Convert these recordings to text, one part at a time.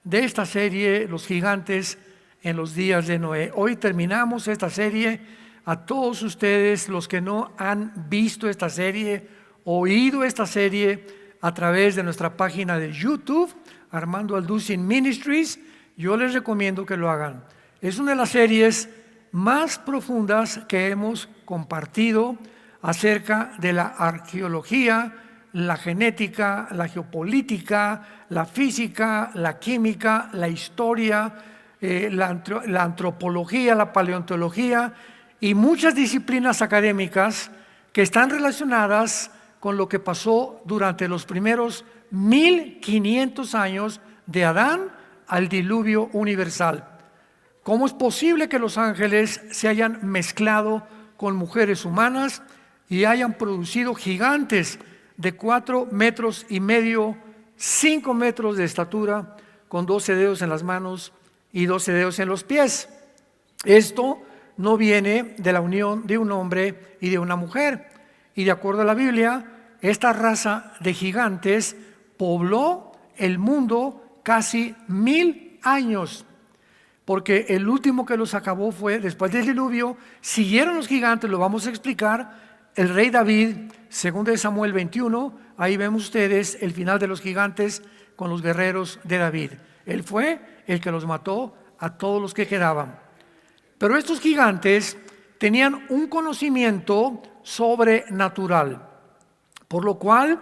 de esta serie, Los gigantes en los días de Noé. Hoy terminamos esta serie. A todos ustedes, los que no han visto esta serie, oído esta serie a través de nuestra página de YouTube, Armando Alducin Ministries, yo les recomiendo que lo hagan. Es una de las series más profundas que hemos compartido acerca de la arqueología, la genética, la geopolítica, la física, la química, la historia, la antropología, la paleontología y muchas disciplinas académicas que están relacionadas con lo que pasó durante los primeros 1500 años de Adán al diluvio universal. ¿Cómo es posible que los ángeles se hayan mezclado con mujeres humanas y hayan producido gigantes de 4,5 metros, 5 metros de estatura, con 12 dedos en las manos y 12 dedos en los pies? Esto no viene de la unión de un hombre y de una mujer. Y de acuerdo a la Biblia, esta raza de gigantes pobló el mundo casi 1000 años. Porque el último que los acabó fue, después del diluvio, siguieron los gigantes, lo vamos a explicar, el rey David, segundo de Samuel 21, ahí vemos ustedes el final de los gigantes con los guerreros de David. Él fue el que los mató a todos los que quedaban. Pero estos gigantes tenían un conocimiento sobrenatural, por lo cual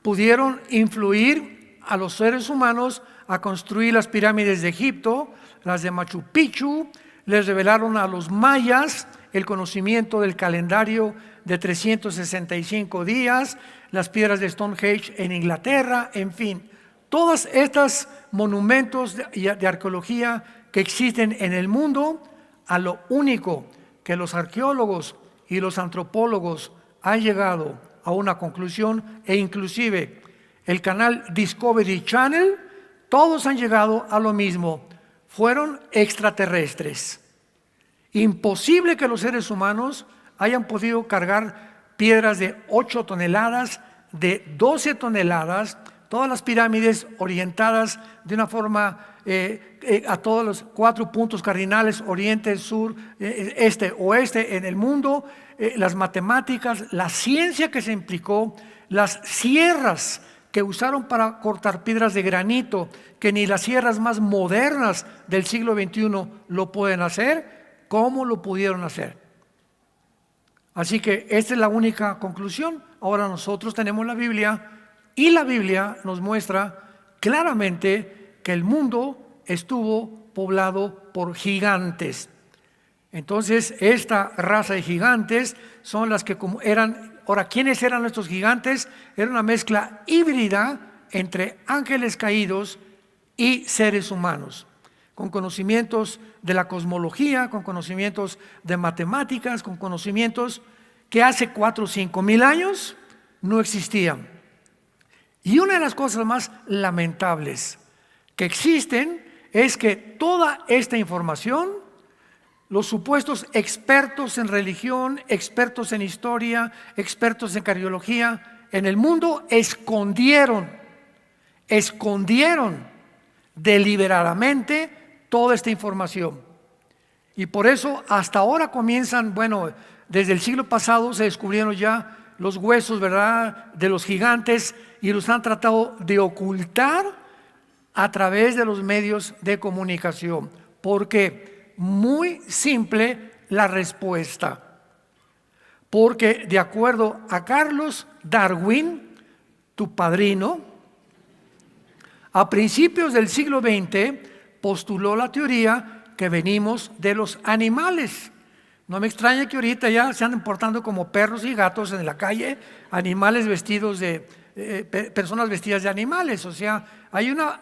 pudieron influir a los seres humanos a construir las pirámides de Egipto, las de Machu Picchu. Les revelaron a los mayas el conocimiento del calendario de 365 días, las piedras de Stonehenge en Inglaterra, en fin, todos estos monumentos de arqueología que existen en el mundo. A lo único que los arqueólogos y los antropólogos han llegado a una conclusión, e inclusive el canal Discovery Channel, todos han llegado a lo mismo: fueron extraterrestres. Imposible que los seres humanos hayan podido cargar piedras de 8 toneladas, de 12 toneladas, todas las pirámides orientadas de una forma a todos los 4 puntos cardinales, oriente, sur, este, oeste en el mundo, las matemáticas, la ciencia que se implicó, las sierras que usaron para cortar piedras de granito, que ni las sierras más modernas del siglo XXI lo pueden hacer. ¿Cómo lo pudieron hacer? Así que esta es la única conclusión. Ahora nosotros tenemos la Biblia, y la Biblia nos muestra claramente que el mundo estuvo poblado por gigantes. Entonces, esta raza de gigantes son las que como eran. Ahora, ¿quiénes eran estos gigantes? Era una mezcla híbrida entre ángeles caídos y seres humanos, con conocimientos de la cosmología, con conocimientos de matemáticas, con conocimientos que hace 4 o 5 mil años no existían. Y una de las cosas más lamentables que existen es que toda esta información, los supuestos expertos en religión, expertos en historia, expertos en cardiología en el mundo, escondieron deliberadamente toda esta información. Y por eso hasta ahora comienzan, desde el siglo pasado se descubrieron ya los huesos, ¿verdad?, de los gigantes, y los han tratado de ocultar a través de los medios de comunicación. Porque muy simple la respuesta. Porque de acuerdo a Carlos Darwin, tu padrino, a principios del siglo XX postuló la teoría que venimos de los animales. No me extraña que ahorita ya se anden portando como perros y gatos en la calle, animales vestidos de personas vestidas de animales. O sea, hay una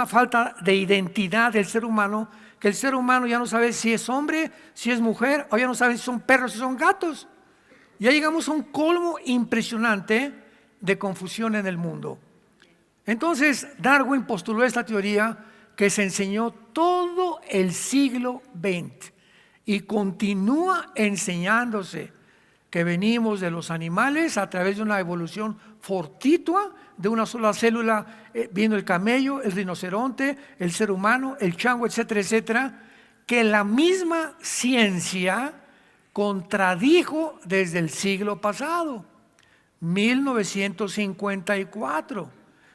falta de identidad del ser humano, que el ser humano ya no sabe si es hombre, si es mujer, o ya no sabe si son perros, si son gatos. Ya llegamos a un colmo impresionante de confusión en el mundo. Entonces Darwin postuló esta teoría que se enseñó todo el siglo XX y continúa enseñándose, que venimos de los animales a través de una evolución fortitua de una sola célula, vino el camello, el rinoceronte, el ser humano, el chango, etcétera, etcétera, que la misma ciencia contradijo desde el siglo pasado. 1954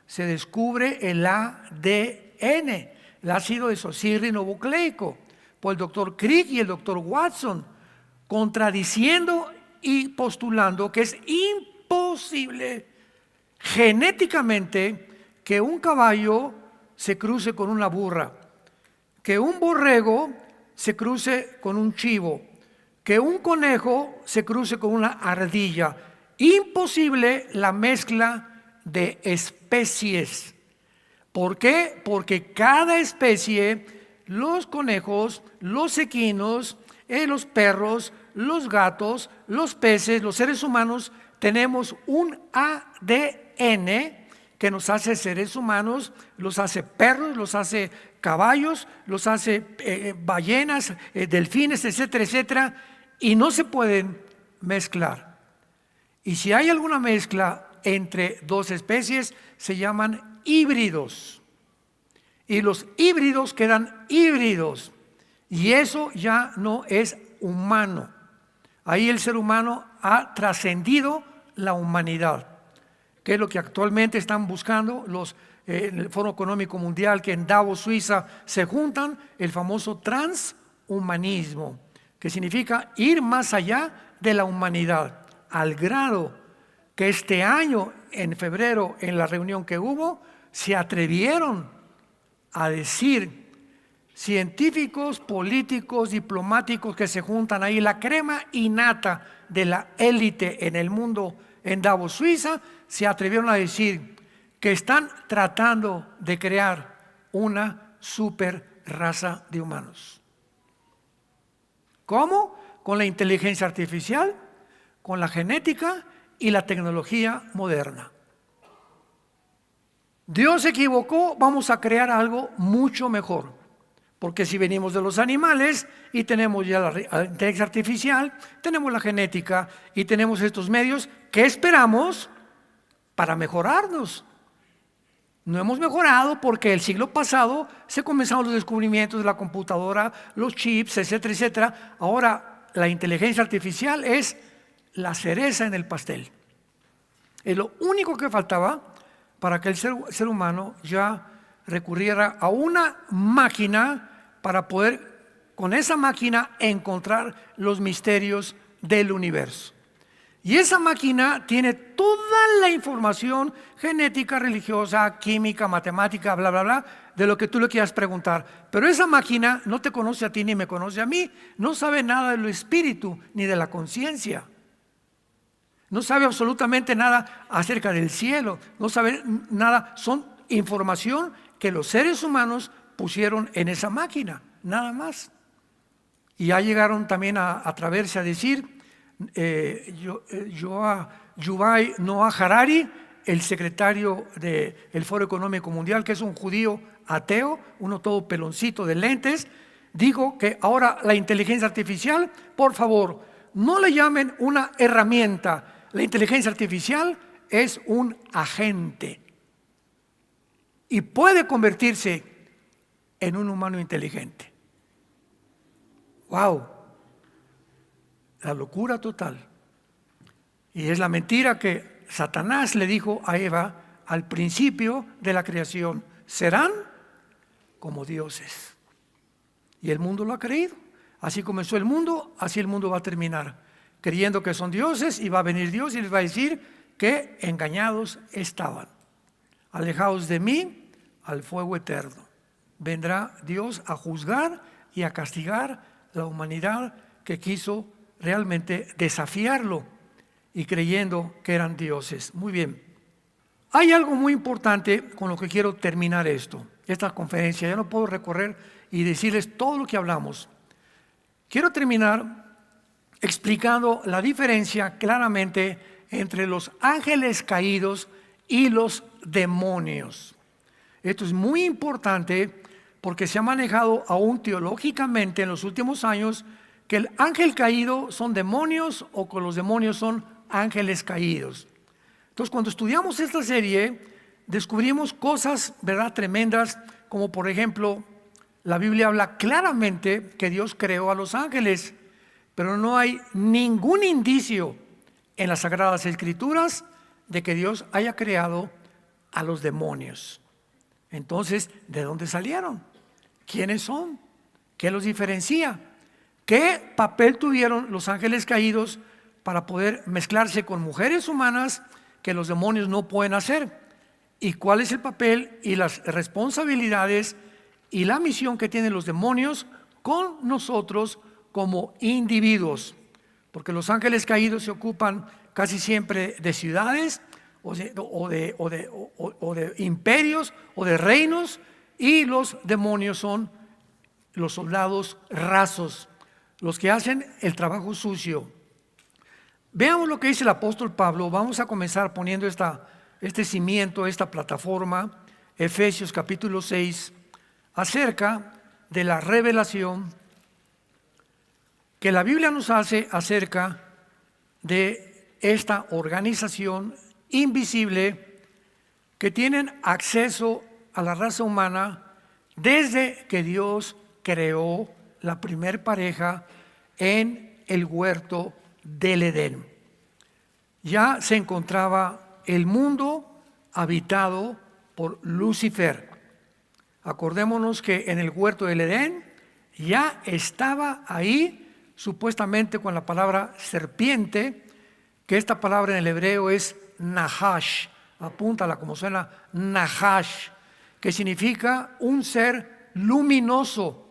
se descubre el ADN, el ácido desoxirribonucleico, por el doctor Crick y el doctor Watson, contradiciendo y postulando que es imposible genéticamente que un caballo se cruce con una burra, que un borrego se cruce con un chivo, que un conejo se cruce con una ardilla. Imposible la mezcla de especies. ¿Por qué? Porque cada especie, los conejos, los equinos, los perros, los gatos, los peces, los seres humanos, tenemos un ADN que nos hace seres humanos, los hace perros, los hace caballos, los hace ballenas, delfines, etcétera, etcétera, y no se pueden mezclar. Y si hay alguna mezcla entre dos especies, se llaman híbridos. Y los híbridos quedan híbridos. Y eso ya no es humano. Ahí el ser humano ha trascendido la humanidad, que es lo que actualmente están buscando el Foro Económico Mundial, que en Davos, Suiza, se juntan, el famoso transhumanismo, que significa ir más allá de la humanidad, al grado que este año, en febrero, en la reunión que hubo, se atrevieron a decir científicos, políticos, diplomáticos que se juntan ahí, la crema innata de la élite en el mundo, en Davos, Suiza, se atrevieron a decir que están tratando de crear una super raza de humanos. ¿Cómo? Con la inteligencia artificial, con la genética y la tecnología moderna. Dios se equivocó, vamos a crear algo mucho mejor. Porque si venimos de los animales y tenemos ya la inteligencia artificial, tenemos la genética y tenemos estos medios, ¿qué esperamos para mejorarnos? No hemos mejorado porque el siglo pasado se comenzaron los descubrimientos de la computadora, los chips, etcétera, etcétera. Ahora la inteligencia artificial es la cereza en el pastel. Es lo único que faltaba para que el ser humano ya recurriera a una máquina para poder con esa máquina encontrar los misterios del universo. Y esa máquina tiene toda la información genética, religiosa, química, matemática, bla, bla, bla, de lo que tú le quieras preguntar. Pero esa máquina no te conoce a ti ni me conoce a mí, no sabe nada del espíritu ni de la conciencia. No sabe absolutamente nada acerca del cielo, no sabe nada, son información que los seres humanos pusieron en esa máquina, nada más. Y ya llegaron también a atreverse a decir, Yuval Noah Harari, el secretario del Foro Económico Mundial, que es un judío ateo, uno todo peloncito de lentes, dijo que ahora la inteligencia artificial, por favor, no le llamen una herramienta. La inteligencia artificial es un agente y puede convertirse en un humano inteligente. ¡Wow! La locura total. Y es la mentira que Satanás le dijo a Eva al principio de la creación: serán como dioses. Y el mundo lo ha creído. Así comenzó el mundo, así el mundo va a terminar, creyendo que son dioses, y va a venir Dios y les va a decir que engañados estaban. Alejaos de mí al fuego eterno. Vendrá Dios a juzgar y a castigar la humanidad que quiso realmente desafiarlo y creyendo que eran dioses. Muy bien. Hay algo muy importante con lo que quiero terminar esta conferencia. Ya no puedo recorrer y decirles todo lo que hablamos. Quiero terminar explicando la diferencia claramente entre los ángeles caídos y los demonios. Esto es muy importante porque se ha manejado aún teológicamente en los últimos años que el ángel caído son demonios o que los demonios son ángeles caídos. Entonces, cuando estudiamos esta serie, descubrimos cosas, ¿verdad?, tremendas, como por ejemplo, la Biblia habla claramente que Dios creó a los ángeles, pero no hay ningún indicio en las Sagradas Escrituras de que Dios haya creado a los demonios. Entonces, ¿de dónde salieron? ¿Quiénes son? ¿Qué los diferencia? ¿Qué papel tuvieron los ángeles caídos para poder mezclarse con mujeres humanas que los demonios no pueden hacer? ¿Y cuál es el papel y las responsabilidades y la misión que tienen los demonios con nosotros como individuos? Porque los ángeles caídos se ocupan casi siempre de ciudades o de imperios o de reinos, y los demonios son los soldados rasos, los que hacen el trabajo sucio. Veamos lo que dice el apóstol Pablo. Vamos a comenzar poniendo este cimiento, esta plataforma, Efesios capítulo 6, acerca de la revelación que la Biblia nos hace acerca de esta organización invisible que tienen acceso a la raza humana desde que Dios creó la primer pareja en el huerto del Edén. Ya se encontraba el mundo habitado por Lucifer. Acordémonos que en el huerto del Edén ya estaba ahí, supuestamente con la palabra serpiente, que esta palabra en el hebreo es Nahash, apúntala como suena, Nahash, que significa un ser luminoso,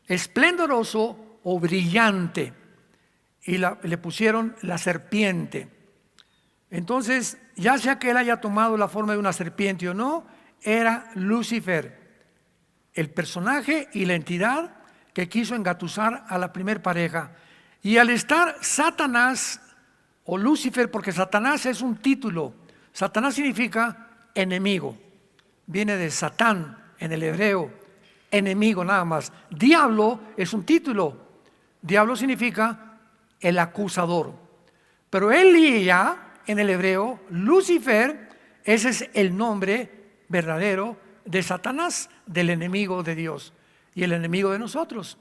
esplendoroso o brillante, y le pusieron la serpiente. Entonces, ya sea que él haya tomado la forma de una serpiente o no, era Lucifer, el personaje y la entidad que quiso engatusar a la primer pareja. Y al estar Satanás o Lucifer, porque Satanás es un título, Satanás significa enemigo, viene de Satán en el hebreo, enemigo nada más. Diablo es un título, diablo significa el acusador, pero Elía en el hebreo, Lucifer, ese es el nombre verdadero de Satanás, del enemigo de Dios y el enemigo de nosotros.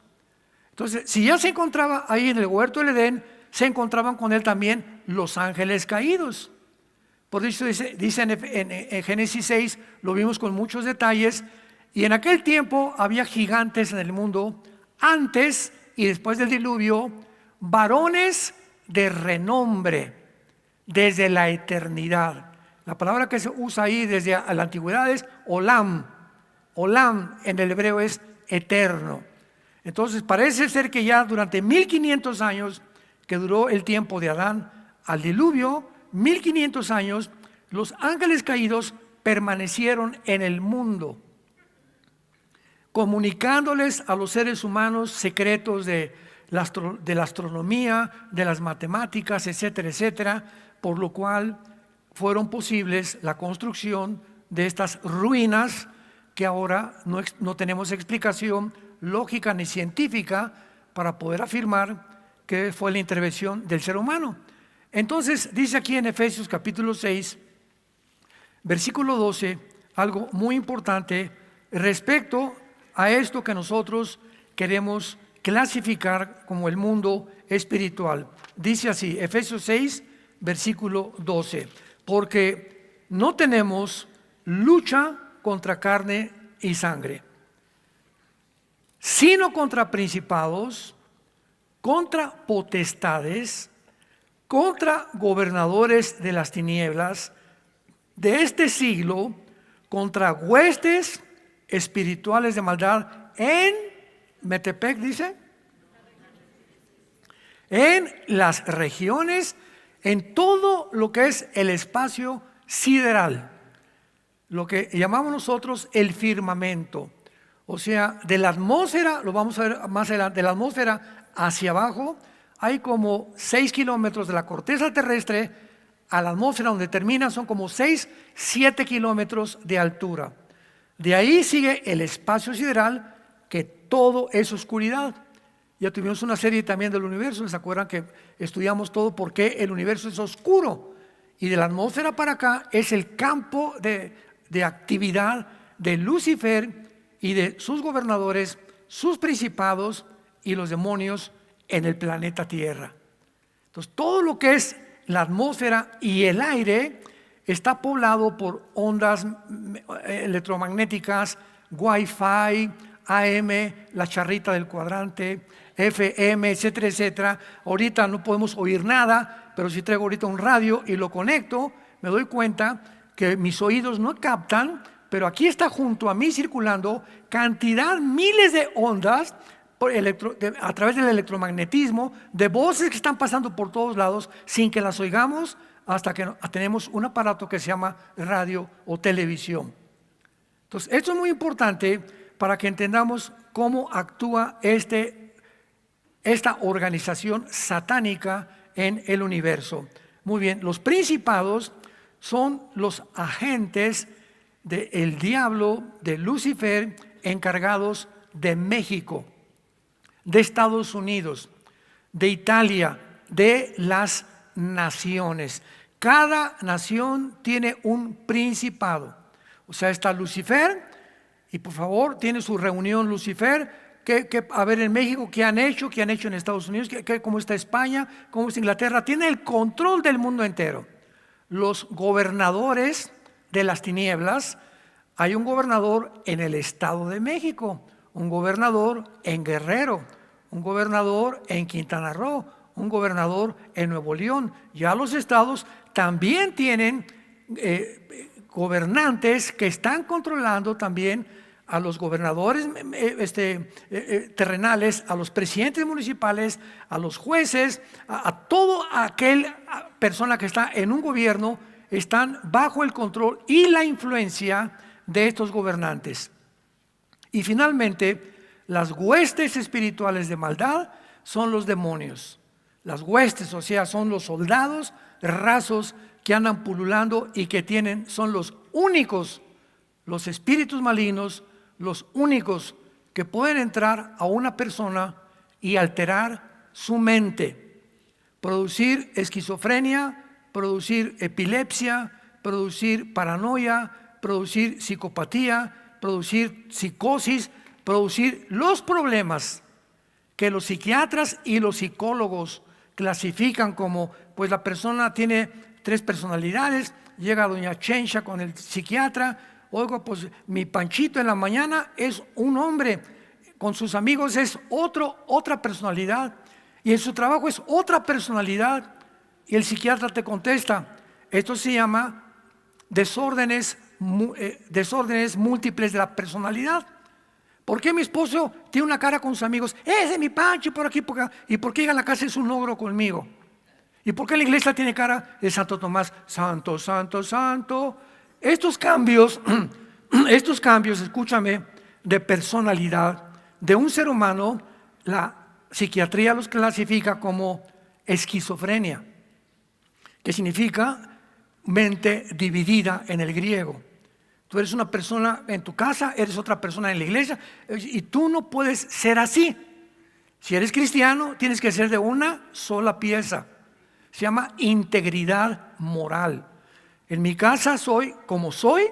Entonces, si ya se encontraba ahí en el huerto del Edén, se encontraban con él también los ángeles caídos. Por eso dice en Génesis 6, lo vimos con muchos detalles, y en aquel tiempo había gigantes en el mundo, antes y después del diluvio, varones de renombre, desde la eternidad. La palabra que se usa ahí desde la antigüedad es olam. Olam en el hebreo es eterno. Entonces parece ser que ya durante 1500 años, que duró el tiempo de Adán al diluvio, 1500 años, los ángeles caídos permanecieron en el mundo, comunicándoles a los seres humanos secretos de la astronomía, de las matemáticas, etcétera, etcétera, por lo cual fueron posibles la construcción de estas ruinas que ahora no tenemos explicación lógica ni científica para poder afirmar que fue la intervención del ser humano. Entonces dice aquí en Efesios capítulo 6, versículo 12, algo muy importante respecto a esto que nosotros queremos clasificar como el mundo espiritual. Dice así, Efesios 6, versículo 12, porque no tenemos lucha contra carne y sangre, sino contra principados, contra potestades, contra gobernadores de las tinieblas de este siglo, contra huestes espirituales de maldad en Metepec, dice, en las regiones, en todo lo que es el espacio sideral, lo que llamamos nosotros el firmamento. O sea, de la atmósfera, lo vamos a ver más adelante, de la atmósfera hacia abajo, hay como 6 kilómetros de la corteza terrestre a la atmósfera, donde termina, son como 6-7 kilómetros de altura. De ahí sigue el espacio sideral, que todo es oscuridad. Ya tuvimos una serie también del universo, ¿se acuerdan que estudiamos todo por qué el universo es oscuro? Y de la atmósfera para acá es el campo de actividad de Lucifer y de sus gobernadores, sus principados y los demonios en el planeta Tierra. Entonces, todo lo que es la atmósfera y el aire está poblado por ondas electromagnéticas, Wi-Fi, AM, la charrita del cuadrante, FM, etcétera, etcétera. Ahorita no podemos oír nada, pero si traigo ahorita un radio y lo conecto, me doy cuenta que mis oídos no captan, pero aquí está junto a mí circulando cantidad, miles de ondas a través del electromagnetismo, de voces que están pasando por todos lados sin que las oigamos, hasta que tenemos un aparato que se llama radio o televisión. Entonces, esto es muy importante para que entendamos cómo actúa esta organización satánica en el universo. Muy bien, los principados son los agentes del diablo, de Lucifer, encargados de México, de Estados Unidos, de Italia, de las naciones. Cada nación tiene un principado. O sea, está Lucifer, y por favor, tiene su reunión Lucifer. A ver en México, ¿qué han hecho? ¿Qué han hecho en Estados Unidos? ¿Cómo está España? ¿Cómo está Inglaterra? Tiene el control del mundo entero. Los gobernadores de las tinieblas, hay un gobernador en el Estado de México, un gobernador en Guerrero, un gobernador en Quintana Roo, un gobernador en Nuevo León. Ya los estados también tienen gobernantes que están controlando también a los gobernadores terrenales, a los presidentes municipales, a los jueces, a toda aquella persona que está en un gobierno, están bajo el control y la influencia de estos gobernantes. Y finalmente, las huestes espirituales de maldad son los demonios. Las huestes, o sea, son los soldados rasos que andan pululando y que son los únicos, los espíritus malignos, los únicos que pueden entrar a una persona y alterar su mente, producir esquizofrenia, producir epilepsia, producir paranoia, producir psicopatía, producir psicosis, producir los problemas que los psiquiatras y los psicólogos clasifican como, pues la persona tiene 3 personalidades. Llega doña Chencha con el psiquiatra: oiga, pues mi Panchito en la mañana es un hombre, con sus amigos es otra personalidad, y en su trabajo es otra personalidad. Y el psiquiatra te contesta: esto se llama desórdenes múltiples de la personalidad. ¿Por qué mi esposo tiene una cara con sus amigos? Ese es mi Pancho, por aquí, por acá. ¿Y por qué llega a la casa es un ogro conmigo? ¿Y por qué la iglesia tiene cara de Santo Tomás? Santo, santo, santo. Estos cambios, escúchame, de personalidad de un ser humano, la psiquiatría los clasifica como esquizofrenia, que significa mente dividida en el griego. Tú eres una persona en tu casa, eres otra persona en la iglesia, y tú no puedes ser así. Si eres cristiano, tienes que ser de una sola pieza. Se llama integridad moral. En mi casa soy como soy,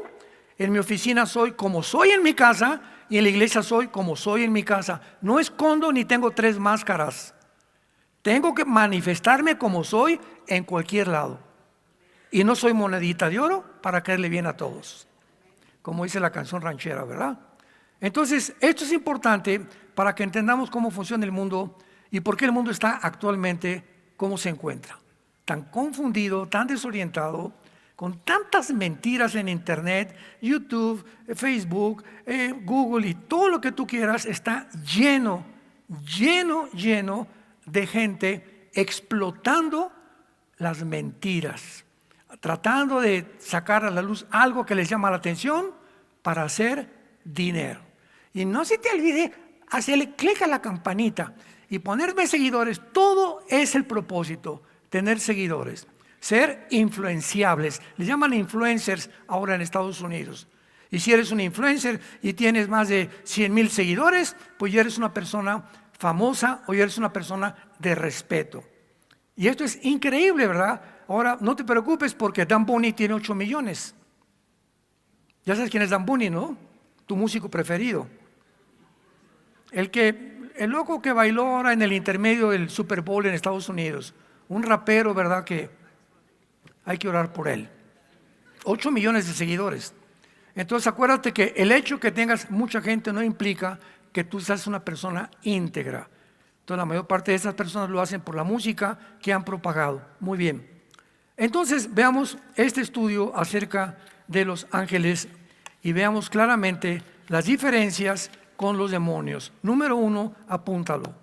en mi oficina soy como soy en mi casa, y en la iglesia soy como soy en mi casa. No escondo ni tengo 3 máscaras. Tengo que manifestarme como soy en cualquier lado. Y no soy monedita de oro para caerle bien a todos, como dice la canción ranchera, ¿verdad? Entonces, esto es importante para que entendamos cómo funciona el mundo y por qué el mundo está actualmente como se encuentra. Tan confundido, tan desorientado, con tantas mentiras en internet, YouTube, Facebook, Google y todo lo que tú quieras, está lleno de gente explotando las mentiras, tratando de sacar a la luz algo que les llama la atención para hacer dinero. Y no se te olvide hacerle clic a la campanita y ponerme seguidores. Todo es el propósito, tener seguidores, ser influenciables. Les llaman influencers ahora en Estados Unidos. Y si eres un influencer y tienes más de 100,000 seguidores, pues ya eres una persona famosa o ya eres una persona de respeto. Y esto es increíble, ¿verdad? Ahora, no te preocupes porque Dan Bunny tiene 8 millones. Ya sabes quién es Dan Bunny, ¿no? Tu músico preferido. El loco que bailó ahora en el intermedio del Super Bowl en Estados Unidos. Un rapero, ¿verdad? Que hay que orar por él. 8 millones de seguidores. Entonces acuérdate que el hecho que tengas mucha gente no implica que tú seas una persona íntegra. Entonces la mayor parte de esas personas lo hacen por la música que han propagado. Muy bien. Entonces veamos este estudio acerca de los ángeles y veamos claramente las diferencias con los demonios. Número 1, apúntalo.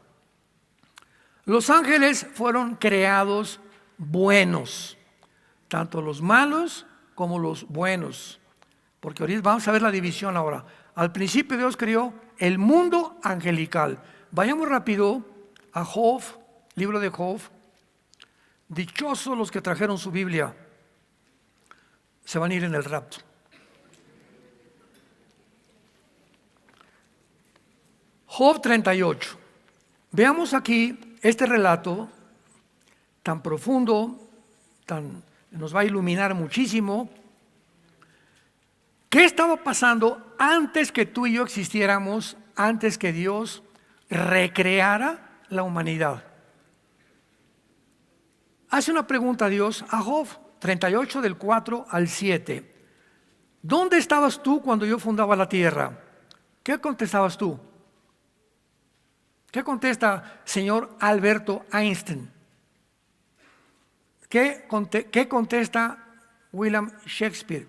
Los ángeles fueron creados buenos, tanto los malos como los buenos. Porque ahorita vamos a ver la división ahora. Al principio Dios creó el mundo angelical. Vayamos rápido a Job, libro de Job. Dichosos los que trajeron su Biblia, se van a ir en el rapto. Job 38. Veamos aquí este relato tan profundo, nos va a iluminar muchísimo. ¿Qué estaba pasando antes que tú y yo existiéramos, antes que Dios recreara la humanidad? Hace una pregunta a Dios a Job 38 del 4 al 7. ¿Dónde estabas tú cuando yo fundaba la tierra? ¿Qué contestabas tú? ¿Qué contesta señor Alberto Einstein? ¿Qué contesta William Shakespeare?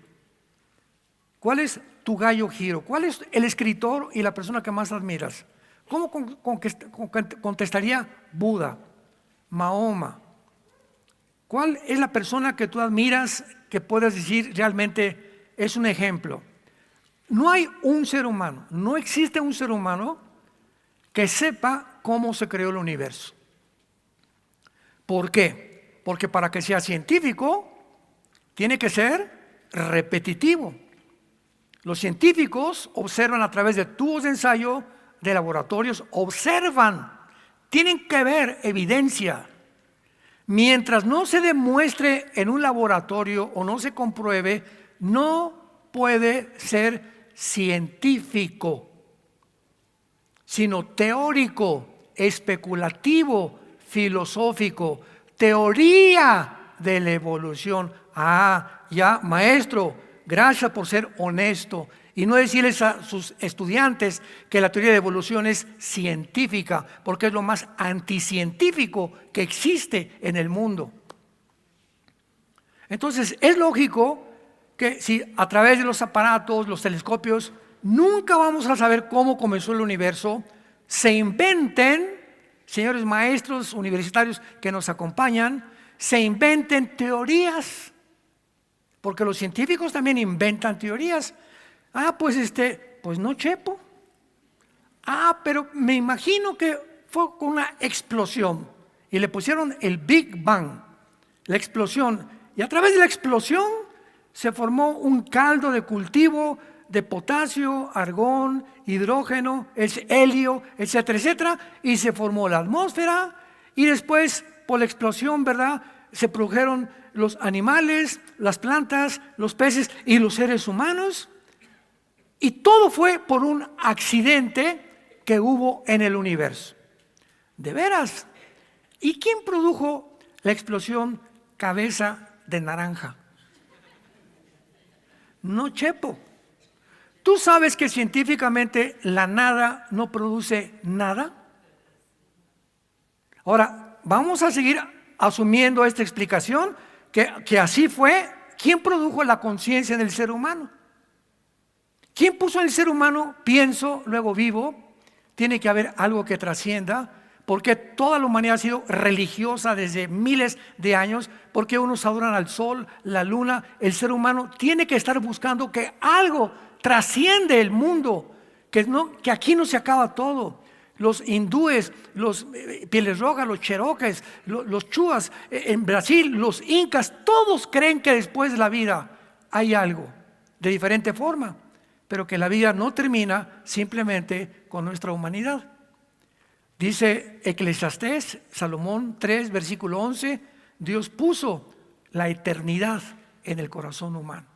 ¿Cuál es tu gallo giro? ¿Cuál es el escritor y la persona que más admiras? ¿Cómo contestaría Buda, Mahoma? ¿Cuál es la persona que tú admiras que puedas decir realmente es un ejemplo? No hay un ser humano, no existe un ser humano que sepa cómo se creó el universo. ¿Por qué? Porque para que sea científico tiene que ser repetitivo. Los científicos observan a través de tubos de ensayo, de laboratorios, observan, tienen que ver evidencia. Mientras no se demuestre en un laboratorio o no se compruebe, no puede ser científico, sino teórico, especulativo, filosófico, teoría de la evolución. Ya, maestro, gracias por ser honesto y no decirles a sus estudiantes que la teoría de evolución es científica, porque es lo más anticientífico que existe en el mundo. Entonces es lógico que si a través de los aparatos, los telescopios, nunca vamos a saber cómo comenzó el universo, se inventen, señores maestros universitarios que nos acompañan, se inventen teorías, porque los científicos también inventan teorías. Pues no, Chepo. Pero me imagino que fue con una explosión y le pusieron el Big Bang, la explosión, y a través de la explosión se formó un caldo de cultivo de potasio, argón, hidrógeno, helio, etcétera, etcétera, y se formó la atmósfera y después por la explosión, ¿verdad?, se produjeron los animales, las plantas, los peces y los seres humanos. Y todo fue por un accidente que hubo en el universo. ¿De veras? ¿Y quién produjo la explosión cabeza de naranja? No, Chepo. ¿Tú sabes que científicamente la nada no produce nada? Ahora, vamos a seguir asumiendo esta explicación, que así fue. ¿Quién produjo la conciencia del ser humano? ¿Quién puso en el ser humano, pienso, luego vivo? Tiene que haber algo que trascienda, porque toda la humanidad ha sido religiosa desde miles de años, porque unos adoran al sol, la luna. El ser humano tiene que estar buscando que algo trasciende el mundo, que aquí no se acaba todo. Los hindúes, los pieles rojas, los cherokees, los chuas, en Brasil, los incas, todos creen que después de la vida hay algo, de diferente forma, pero que la vida no termina simplemente con nuestra humanidad. Dice Eclesiastés, Salomón 3, versículo 11, Dios puso la eternidad en el corazón humano.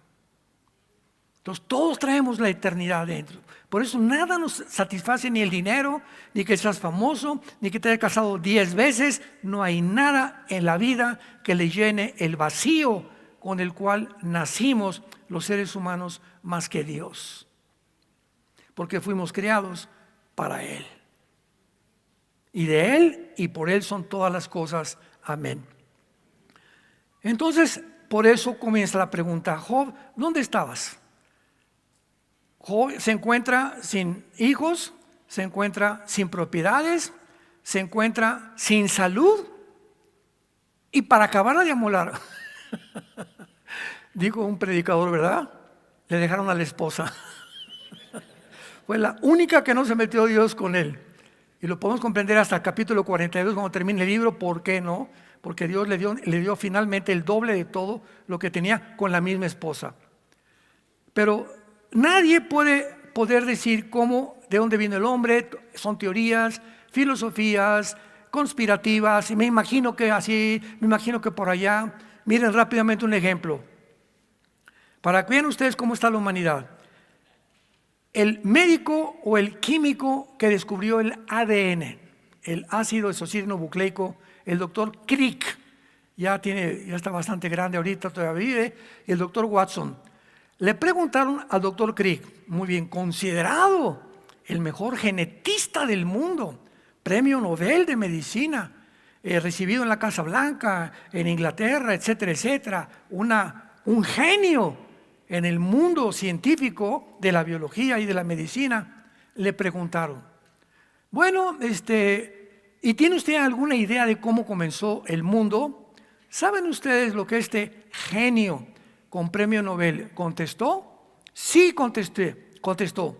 Entonces todos traemos la eternidad dentro. Por eso nada nos satisface, ni el dinero, ni que seas famoso, ni que te hayas casado 10 veces. No hay nada en la vida que le llene el vacío con el cual nacimos los seres humanos más que Dios. Porque fuimos creados para Él. Y de Él y por Él son todas las cosas. Amén. Entonces, por eso comienza la pregunta: Job, ¿dónde estabas? Job se encuentra sin hijos, se encuentra sin propiedades, se encuentra sin salud, y para acabarla de amolar, dijo un predicador, ¿verdad? Le dejaron a la esposa. Fue la única que no se metió Dios con él. Y lo podemos comprender hasta el capítulo 42 cuando termine el libro. ¿Por qué no? Porque Dios le dio finalmente el doble de todo lo que tenía con la misma esposa. Pero nadie puede poder decir de dónde vino el hombre. Son teorías, filosofías, conspirativas, y me imagino que así, me imagino que por allá. Miren rápidamente un ejemplo, para que vean ustedes cómo está la humanidad. El médico o el químico que descubrió el ADN, el ácido desoxirribonucleico, el doctor Crick, ya está bastante grande ahorita, todavía vive, y el doctor Watson. Le preguntaron al doctor Crick, muy bien, considerado el mejor genetista del mundo, premio Nobel de Medicina, recibido en la Casa Blanca, en Inglaterra, etcétera, etcétera, un genio en el mundo científico de la biología y de la medicina. Le preguntaron, bueno, ¿y tiene usted alguna idea de cómo comenzó el mundo? ¿Saben ustedes lo que este genio con premio Nobel contestó? Sí, contestó.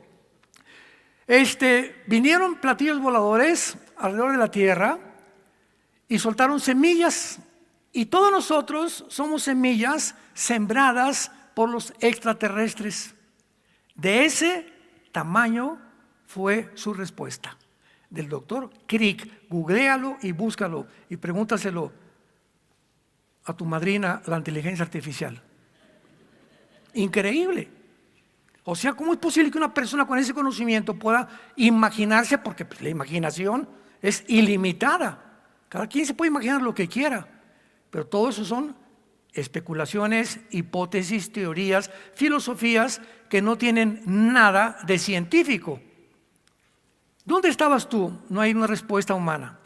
Vinieron platillos voladores alrededor de la tierra y soltaron semillas, y todos nosotros somos semillas sembradas por los extraterrestres. De ese tamaño fue su respuesta del doctor Crick. Googléalo y búscalo y pregúntaselo a tu madrina, la inteligencia artificial. Increíble. O sea, ¿cómo es posible que una persona con ese conocimiento pueda imaginarse? Porque la imaginación es ilimitada. Cada quien se puede imaginar lo que quiera, pero todo eso son especulaciones, hipótesis, teorías, filosofías que no tienen nada de científico. ¿Dónde estabas tú? No hay una respuesta humana.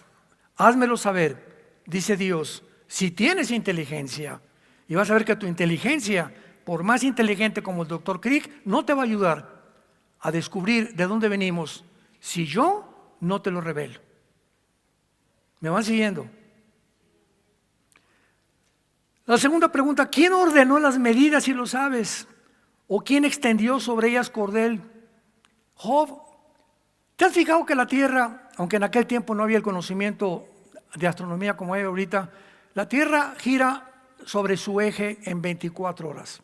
Házmelo saber, dice Dios, si tienes inteligencia, y vas a ver que tu inteligencia, por más inteligente como el doctor Crick, no te va a ayudar a descubrir de dónde venimos si yo no te lo revelo. ¿Me van siguiendo? La segunda pregunta: ¿quién ordenó las medidas, si lo sabes? ¿O quién extendió sobre ellas cordel? Job, ¿te has fijado que la Tierra, aunque en aquel tiempo no había el conocimiento de astronomía como hay ahorita, la Tierra gira sobre su eje en 24 horas?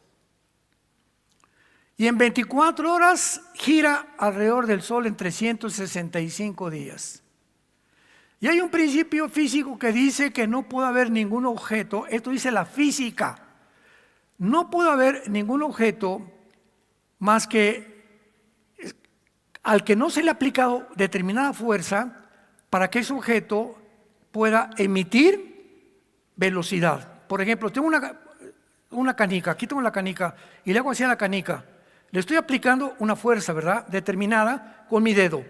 Y en 24 horas gira alrededor del Sol en 365 días. Y hay un principio físico que dice que no puede haber ningún objeto, esto dice la física, no puede haber ningún objeto más que al que no se le ha aplicado determinada fuerza para que ese objeto pueda emitir velocidad. Por ejemplo, tengo una canica, aquí tengo la canica y le hago así a la canica. Le estoy aplicando una fuerza, ¿verdad?, determinada con mi dedo.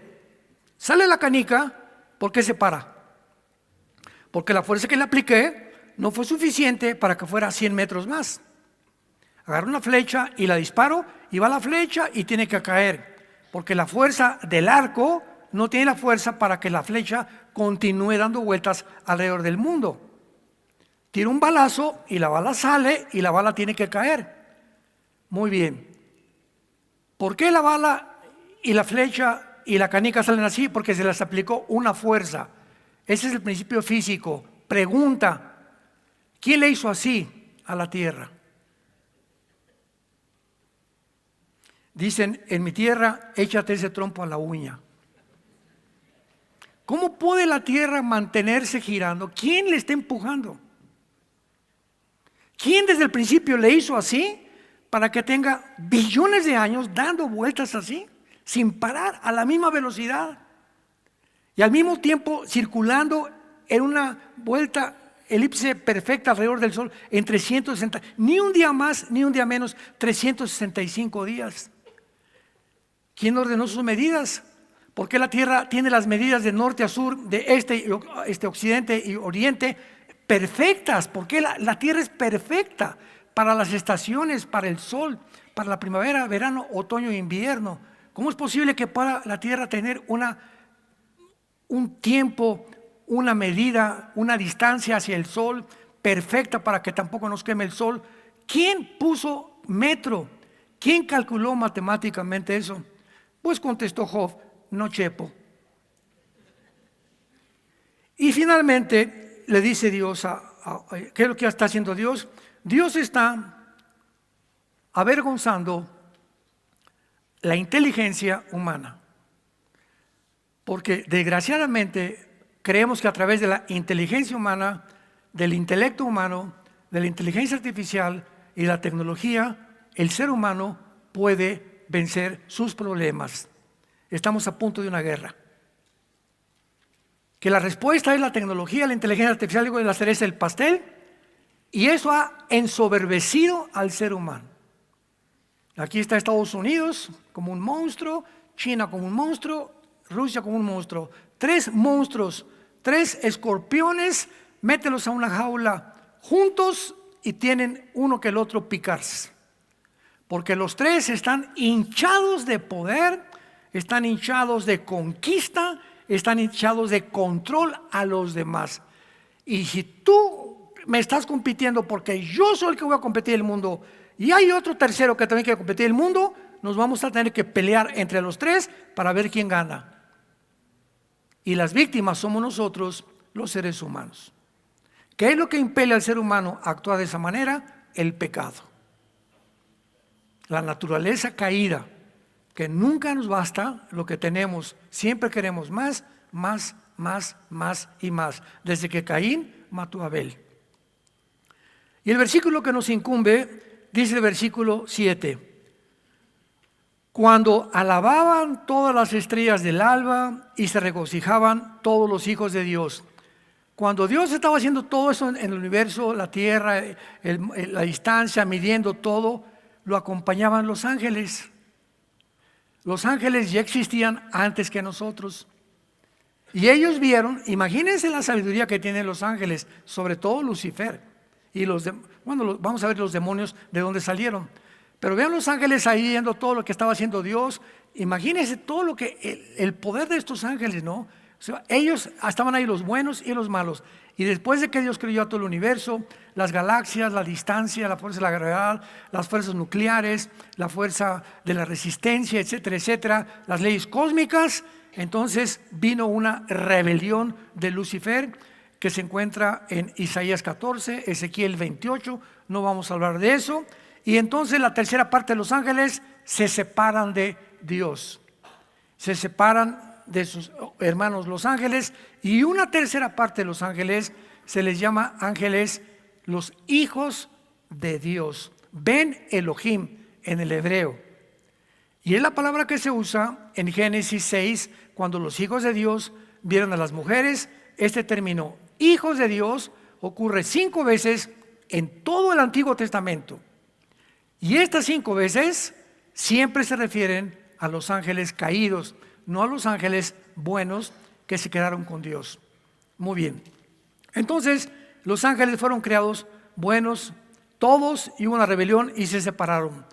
Sale la canica. ¿Por qué se para? Porque la fuerza que le apliqué no fue suficiente para que fuera 100 metros más. Agarro una flecha y la disparo, y va la flecha y tiene que caer, porque la fuerza del arco no tiene la fuerza para que la flecha continúe dando vueltas alrededor del mundo. Tiro un balazo y la bala sale y la bala tiene que caer. Muy bien. ¿Por qué la bala y la flecha y la canica salen así? Porque se les aplicó una fuerza. Ese es el principio físico. Pregunta: ¿quién le hizo así a la tierra? Dicen: en mi tierra échate ese trompo a la uña. ¿Cómo puede la tierra mantenerse girando? ¿Quién le está empujando? ¿Quién desde el principio le hizo así para que tenga billones de años dando vueltas así, sin parar, a la misma velocidad y al mismo tiempo circulando en una vuelta elipse perfecta alrededor del Sol en 360, ni un día más ni un día menos, 365 días? ¿Quién ordenó sus medidas? ¿Por qué la Tierra tiene las medidas de norte a sur, de occidente y oriente perfectas? ¿Por qué la Tierra es perfecta para las estaciones, para el sol, para la primavera, verano, otoño e invierno? ¿Cómo es posible que pueda la Tierra tener un tiempo, una medida, una distancia hacia el sol perfecta para que tampoco nos queme el sol? ¿Quién puso metro? ¿Quién calculó matemáticamente eso? Pues contestó Job: no Chepo. Y finalmente le dice Dios, ¿qué es lo que está haciendo Dios? Dios está avergonzando la inteligencia humana, porque desgraciadamente creemos que a través de la inteligencia humana, del intelecto humano, de la inteligencia artificial y la tecnología, el ser humano puede vencer sus problemas. Estamos a punto de una guerra. Que la respuesta es la tecnología, la inteligencia artificial, digo, de la cereza del pastel, y eso ha ensoberbecido al ser humano. Aquí está Estados Unidos como un monstruo, China como un monstruo, Rusia como un monstruo. 3 monstruos, 3 escorpiones, mételos a una jaula juntos y tienen uno que el otro picarse. Porque los 3 están hinchados de poder, están hinchados de conquista, están hinchados de control a los demás. Y si tú me estás compitiendo porque yo soy el que voy a competir el mundo y hay otro tercero que también quiere competir el mundo, nos vamos a tener que pelear entre los 3 para ver quién gana. Y las víctimas somos nosotros, los seres humanos. ¿Qué es lo que impele al ser humano a actuar de esa manera? El pecado. La naturaleza caída, que nunca nos basta lo que tenemos, siempre queremos más, más, más, más y más, desde que Caín mató a Abel. Y el versículo que nos incumbe, dice el versículo 7: cuando alababan todas las estrellas del alba y se regocijaban todos los hijos de Dios. Cuando Dios estaba haciendo todo eso en el universo, la tierra, la distancia, midiendo todo, lo acompañaban los ángeles. Los ángeles ya existían antes que nosotros. Y ellos vieron, imagínense la sabiduría que tienen los ángeles, sobre todo Lucifer. Y vamos a ver los demonios de dónde salieron. Pero vean los ángeles ahí viendo todo lo que estaba haciendo Dios. Imagínense todo lo que, el poder de estos ángeles, ¿no? O sea, ellos estaban ahí, los buenos y los malos. Y después de que Dios creó todo el universo, las galaxias, la distancia, la fuerza de la gravedad, las fuerzas nucleares, la fuerza de la resistencia, etcétera, etcétera, las leyes cósmicas, entonces vino una rebelión de Lucifer que se encuentra en Isaías 14, Ezequiel 28, no vamos a hablar de eso. Y entonces la tercera parte de los ángeles se separan de Dios, se separan de sus hermanos los ángeles, y una tercera parte de los ángeles se les llama ángeles los hijos de Dios, Ben Elohim en el hebreo. Y es la palabra que se usa en Génesis 6, cuando los hijos de Dios vieron a las mujeres. Este término, hijos de Dios, ocurre 5 veces en todo el Antiguo Testamento. Y estas 5 veces siempre se refieren a los ángeles caídos, no a los ángeles buenos que se quedaron con Dios. Muy bien. Entonces, los ángeles fueron creados buenos, todos, y hubo una rebelión y se separaron.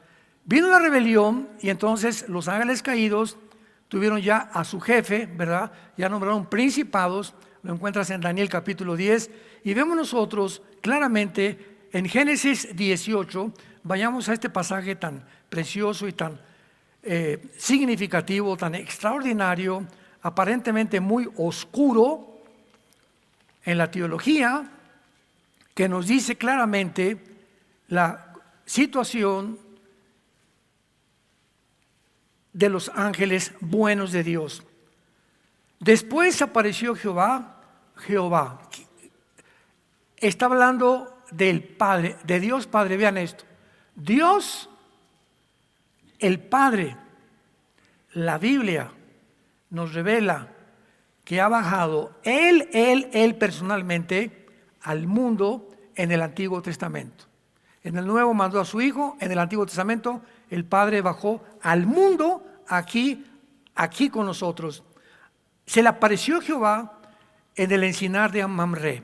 Vino la rebelión y entonces los ángeles caídos tuvieron ya a su jefe, ¿verdad? Ya nombraron principados, lo encuentras en Daniel capítulo 10, y vemos nosotros claramente en Génesis 18, vayamos a este pasaje tan precioso y tan significativo, tan extraordinario, aparentemente muy oscuro en la teología, que nos dice claramente la situación de los ángeles buenos de Dios. Después apareció Jehová. Está hablando del Padre, de Dios Padre. Vean esto. Dios, el Padre, la Biblia nos revela que ha bajado Él personalmente al mundo en el Antiguo Testamento. En el Nuevo mandó a su Hijo, en el Antiguo Testamento el Padre bajó al mundo aquí con nosotros. Se le apareció Jehová en el encinar de Mamre.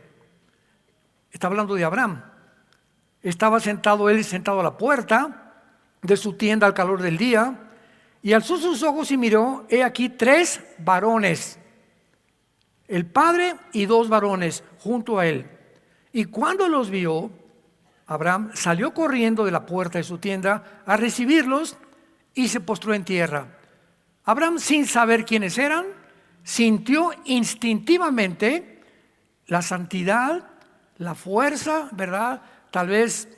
Está hablando de Abraham. Estaba sentado a la puerta de su tienda al calor del día, y alzó sus ojos y miró, he aquí 3 varones, el padre y 2 varones junto a él. Y cuando los vio, Abraham salió corriendo de la puerta de su tienda a recibirlos y se postró en tierra. Abraham, sin saber quiénes eran, sintió instintivamente la santidad, la fuerza, ¿verdad? Tal vez,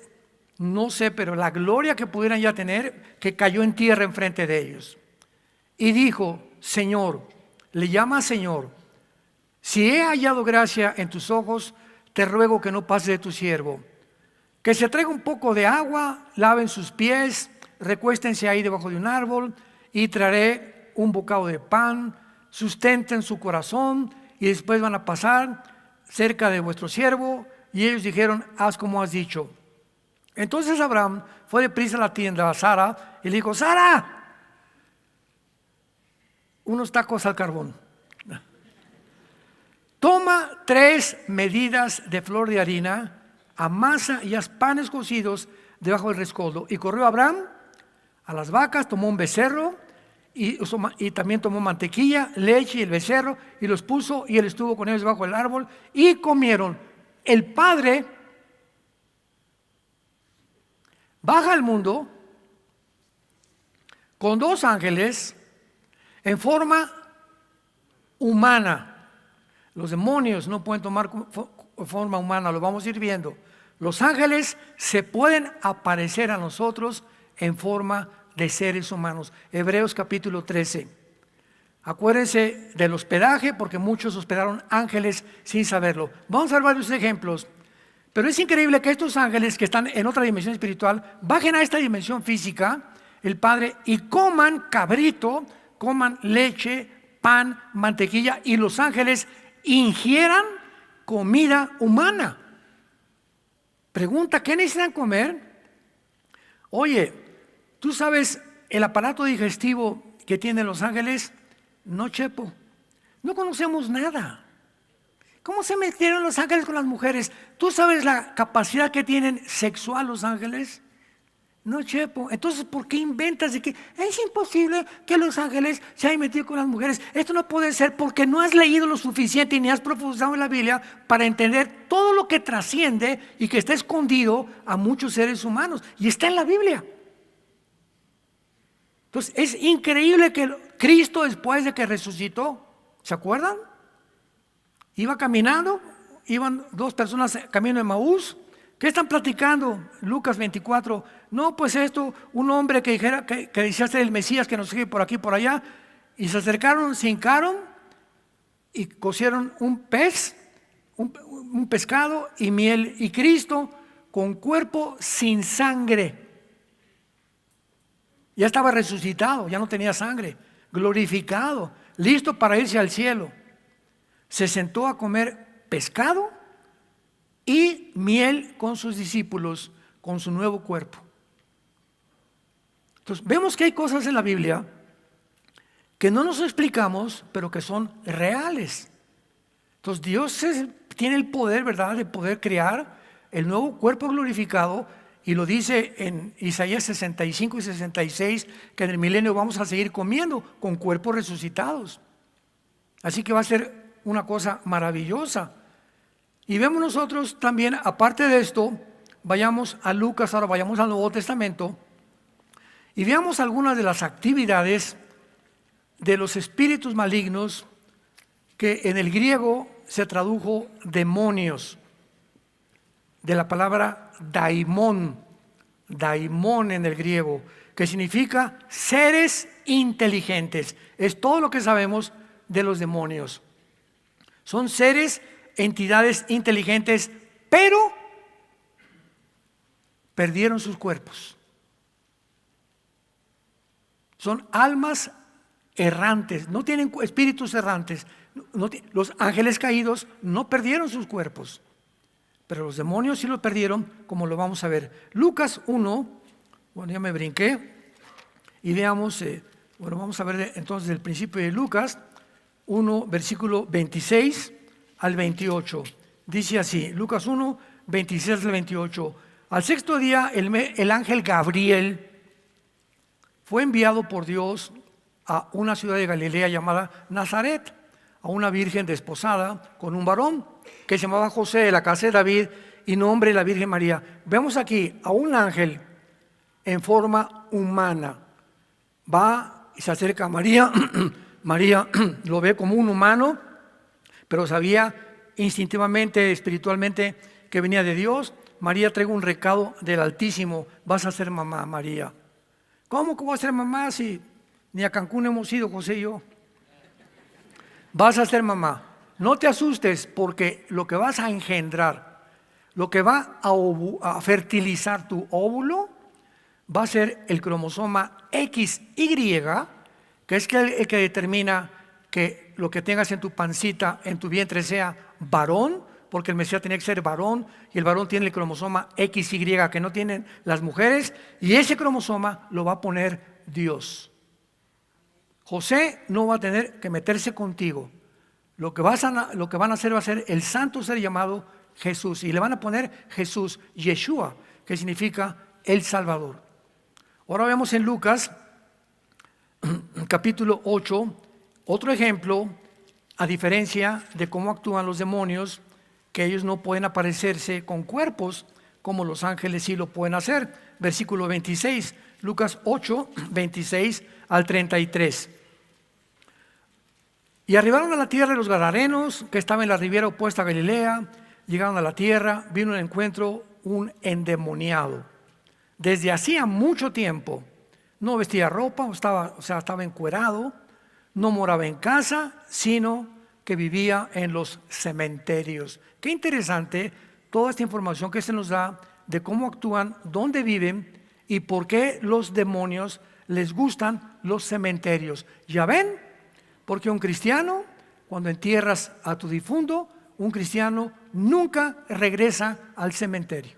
no sé, pero la gloria que pudieran ya tener, que cayó en tierra enfrente de ellos. Y dijo, Señor, le llama Señor, si he hallado gracia en tus ojos, te ruego que no pases de tu siervo. Que se traiga un poco de agua, laven sus pies, recuéstense ahí debajo de un árbol, y traeré un bocado de pan, sustenten su corazón, y después van a pasar cerca de vuestro siervo. Y ellos dijeron, haz como has dicho. Entonces Abraham fue deprisa a la tienda a Sara y le dijo, Sara, unos tacos al carbón. Toma 3 medidas de flor de harina, amasa y haz panes cocidos debajo del rescoldo. Y corrió Abraham a las vacas, tomó un becerro y también tomó mantequilla, leche y el becerro, y los puso, y él estuvo con ellos debajo del árbol y comieron. El Padre baja al mundo con 2 ángeles en forma humana. Los demonios no pueden tomar forma humana, lo vamos a ir viendo. Los ángeles se pueden aparecer a nosotros en forma de seres humanos. Hebreos capítulo 13. Acuérdense del hospedaje, porque muchos hospedaron ángeles sin saberlo. Vamos a ver varios ejemplos. Pero es increíble que estos ángeles que están en otra dimensión espiritual bajen a esta dimensión física, el Padre, y coman cabrito, coman leche, pan, mantequilla, y los ángeles ingieran comida humana. Pregunta, ¿qué necesitan comer? Oye, ¿tú sabes el aparato digestivo que tienen los ángeles? No, Chepo, no conocemos nada. ¿Cómo se metieron los ángeles con las mujeres? ¿Tú sabes la capacidad que tienen sexual los ángeles? No, Chepo. Entonces, ¿por qué inventas de que es imposible que los ángeles se hayan metido con las mujeres? Esto no puede ser porque no has leído lo suficiente y ni has profundizado en la Biblia para entender todo lo que trasciende y que está escondido a muchos seres humanos. Y está en la Biblia. Entonces, es increíble que Cristo, después de que resucitó, ¿se acuerdan? Iba caminando, iban 2 personas camino de Maús. ¿Qué están platicando? Lucas 24. No, pues esto, un hombre que dijera que decía ser el Mesías, que nos sigue por aquí y por allá, y se acercaron, se hincaron y cocieron un pez, un pescado y miel, y Cristo con cuerpo sin sangre. Ya estaba resucitado, ya no tenía sangre, glorificado, listo para irse al cielo. Se sentó a comer pescado y miel con sus discípulos, con su nuevo cuerpo. Entonces, vemos que hay cosas en la Biblia que no nos explicamos, pero que son reales. Entonces, Dios tiene el poder, ¿verdad?, de poder crear el nuevo cuerpo glorificado, y lo dice en Isaías 65 y 66, que en el milenio vamos a seguir comiendo con cuerpos resucitados. Así que va a ser una cosa maravillosa. Y vemos nosotros también, aparte de esto, vayamos a Lucas, ahora vayamos al Nuevo Testamento, y veamos algunas de las actividades de los espíritus malignos, que en el griego se tradujo demonios, de la palabra daimón en el griego, que significa seres inteligentes. Es todo lo que sabemos de los demonios. Son seres, entidades inteligentes, pero perdieron sus cuerpos. Son almas errantes, no tienen espíritus errantes. Los ángeles caídos no perdieron sus cuerpos, pero los demonios sí los perdieron, como lo vamos a ver. Lucas 1, bueno, ya me brinqué, y veamos, vamos a ver entonces el principio de Lucas 1, versículo 26 al 28. Dice así, Lucas 1, 26 al 28. Al sexto día el ángel Gabriel fue enviado por Dios a una ciudad de Galilea llamada Nazaret, a una virgen desposada con un varón que se llamaba José, de la casa de David, y nombre de la Virgen María. Vemos aquí a un ángel en forma humana. Va y se acerca a María. María lo ve como un humano, pero sabía instintivamente, espiritualmente, que venía de Dios. María trae un recado del Altísimo: vas a ser mamá, María. ¿Cómo que voy a ser mamá si ni a Cancún hemos ido, José y yo? Vas a ser mamá. No te asustes, porque lo que vas a engendrar, lo que va a fertilizar tu óvulo, va a ser el cromosoma XY, que es el que determina que lo que tengas en tu pancita, en tu vientre, sea varón, porque el Mesías tenía que ser varón, y el varón tiene el cromosoma XY que no tienen las mujeres, y ese cromosoma lo va a poner Dios. José no va a tener que meterse contigo. Lo que van a hacer va a ser el santo ser llamado Jesús, y le van a poner Jesús, Yeshua, que significa el Salvador. Ahora vemos en Lucas capítulo 8 otro ejemplo, a diferencia de cómo actúan los demonios, que ellos no pueden aparecerse con cuerpos como los ángeles sí lo pueden hacer. Versículo 26, Lucas 8, 26 al 33. Y arribaron a la tierra de los Gadarenos, que estaba en la ribera opuesta a Galilea. Llegaron a la tierra, vino al encuentro un endemoniado. Desde hacía mucho tiempo no vestía ropa, estaba encuerado, no moraba en casa, sino que vivía en los cementerios. Qué interesante toda esta información que se nos da de cómo actúan, dónde viven y por qué los demonios les gustan los cementerios. ¿Ya ven? Porque un cristiano, cuando entierras a tu difunto, un cristiano nunca regresa al cementerio.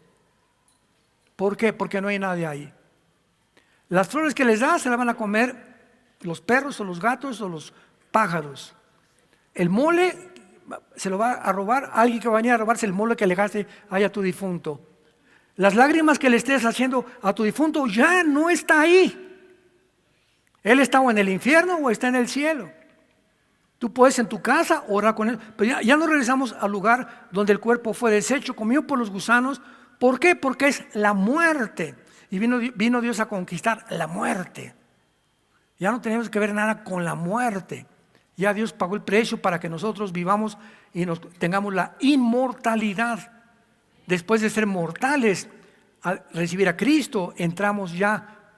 ¿Por qué? Porque no hay nadie ahí. Las flores que les das se las van a comer los perros o los gatos o los pájaros. El mole se lo va a robar alguien que va a venir a robarse el mole que le gaste ahí a tu difunto. Las lágrimas que le estés haciendo a tu difunto ya no está ahí. Él está o en el infierno o está en el cielo. Tú puedes en tu casa orar con él, pero ya no regresamos al lugar donde el cuerpo fue deshecho, comido por los gusanos. ¿Por qué? Porque es la muerte. Y vino Dios a conquistar la muerte. Ya no tenemos que ver nada con la muerte. Ya Dios pagó el precio para que nosotros vivamos y tengamos la inmortalidad. Después de ser mortales, al recibir a Cristo,